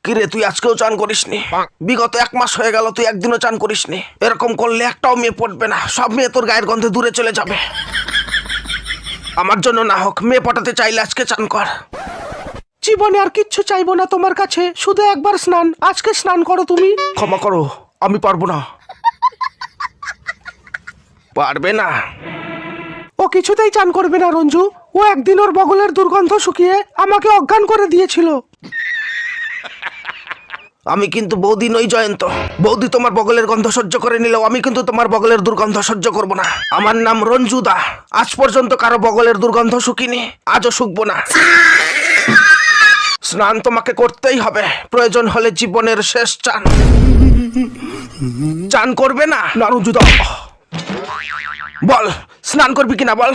কিরে তুই আজকেও চান করিসনি? বিগত 1 মাস হয়ে গেল তুই একদিনও চান করিসনি। এরকম করলে একটাও মেয়ে পটবে না, সব মেয়ে তোর গায়ের গন্ধে দূরে চলে যাবে। আমার জন্য না হোক, মেয়ে পটাতে চাইলে আজকে চান কর। জীবনে আর কিচ্ছু চাইবো না তোমার কাছে, শুধু একবার স্নান। আজকে স্নান করো তুমি। ক্ষমা করো, আমি পারবো না। পারবে না? ও কিছুতেই চান করবে না রঞ্জু। ও একদিন ওর বগলের দুর্গন্ধ শুকিয়ে আমাকে অজ্ঞান করে দিয়েছিল। আমি কিন্তু বৌদি নই জয়ন্ত। বৌদি তোমার বগলের গন্ধ সহ্য করে নিলেও আমি কিন্তু তোমার বগলের দুর্গন্ধ সহ্য করব না। আমার নাম রঞ্জুদা। আজ পর্যন্ত কারো বগলের দুর্গন্ধ শুকিনি, আজও শুকবো না। স্নান তোমাকে করতেই হবে, প্রয়োজন হলে জীবনের শেষ চান। চান করবে না? না রঞ্জুদা। বল স্নান করবি কিনা বল।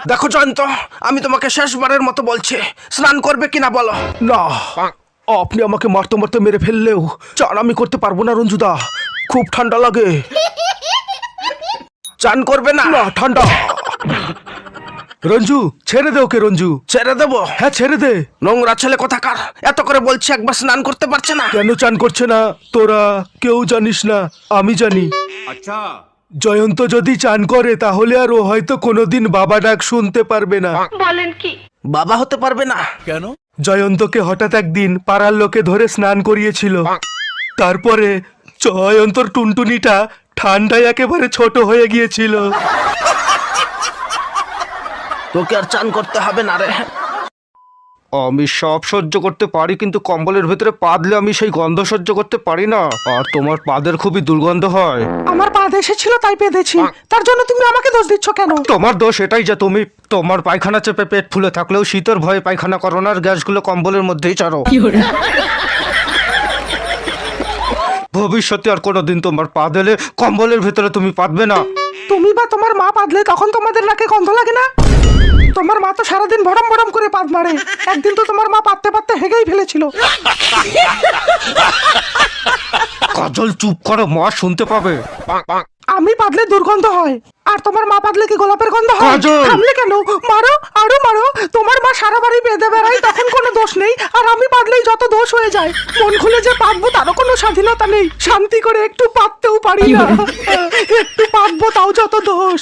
দেখো জয়ন্ত, আমি তোমাকে শেষবারের মতো বলছি, স্নান করবে কিনা বলো। না, আপনি আমাকে মারতে মারতে মেরে ফেললেও চান আমি করতে পারবো না রঞ্জুদা। খুব ঠান্ডা লাগে। চান করবে না? না, ঠান্ডা। রঞ্জু ছেড়ে দে ওকে। রঞ্জু ছেড়ে দেবো? হ্যাঁ ছেড়ে দে। নোংরা ছেলে কোথাকার, এত করে বলছি একবার স্নান করতে পারছে না। কেন চান করছে না তোরা কেউ জানিস না, আমি জানি। अच्छा জয়ন্ত যদি চান করে তাহলে আর ও হয়তো কোনোদিন বাবা ডাক শুনতে পারবে না। বাবা হতে পারবে না? কেন? জয়ন্তকে হঠাৎ একদিন পাড়ার লোকে ধরে স্নান করিয়েছিল। তারপরে জয়ন্তর টুনটুনিটা ঠান্ডায় একেবারে ছোট হয়ে গিয়েছিল। তোকে আর চান করতে হবে না রে। আমি সব সহ্য করতে পারি, কিন্তু কম্বলের ভেতরে পা দিলে আমি সেই গন্ধ সহ্য করতে পারি না। আর তোমার পাদের খুবই দুর্গন্ধ হয়। আমার পা এসেছিল তাই পেয়েছি, তার জন্য তুমি আমাকে দোষ দিচ্ছ কেন? তোমার দোষ এটাই যে তুমি তোমার পায়খানা চেপে পেট ফুলে থাকলেও শীতের ভয়ে পায়খানা করো না, আর গ্যাসগুলো কম্বলের মধ্যেই ছাড়ো। ভবিষ্যতে আর কোনোদিন তোমার পা দিলে কম্বলের ভেতরে তুমি পাতবে না। তুমি বা তোমার মা পাদলে তখন তোমাদের নাকে গন্ধ লাগে না? তোমার মা তো সারাদিন ভরম ভরম করে পাদ মারে। একদিন তো তোমার মা পাততে পাততে হেগেই ফেলেছিল। কাজল চুপ করো, মা শুনতে পাবে। আমি পাদলে দুর্গন্ধ হয়, আর তোমার মা পাদলে কি গোলাপের গন্ধ হয়? কাজল! থামলে কেন? মারো, আরো মারো। তোমার মা সারা বাড়ি বেঁধে বেড়াই, তখন কোনো দোষ নেই, আর আমি পাদলেই যত দোষ হয়ে যায়। মন খুলে যে পাতবো তারও কোনো স্বাধীনতা নেই। শান্তি করে একটু পাততেও পারি না। একটু পাতবো তাও যত দোষ।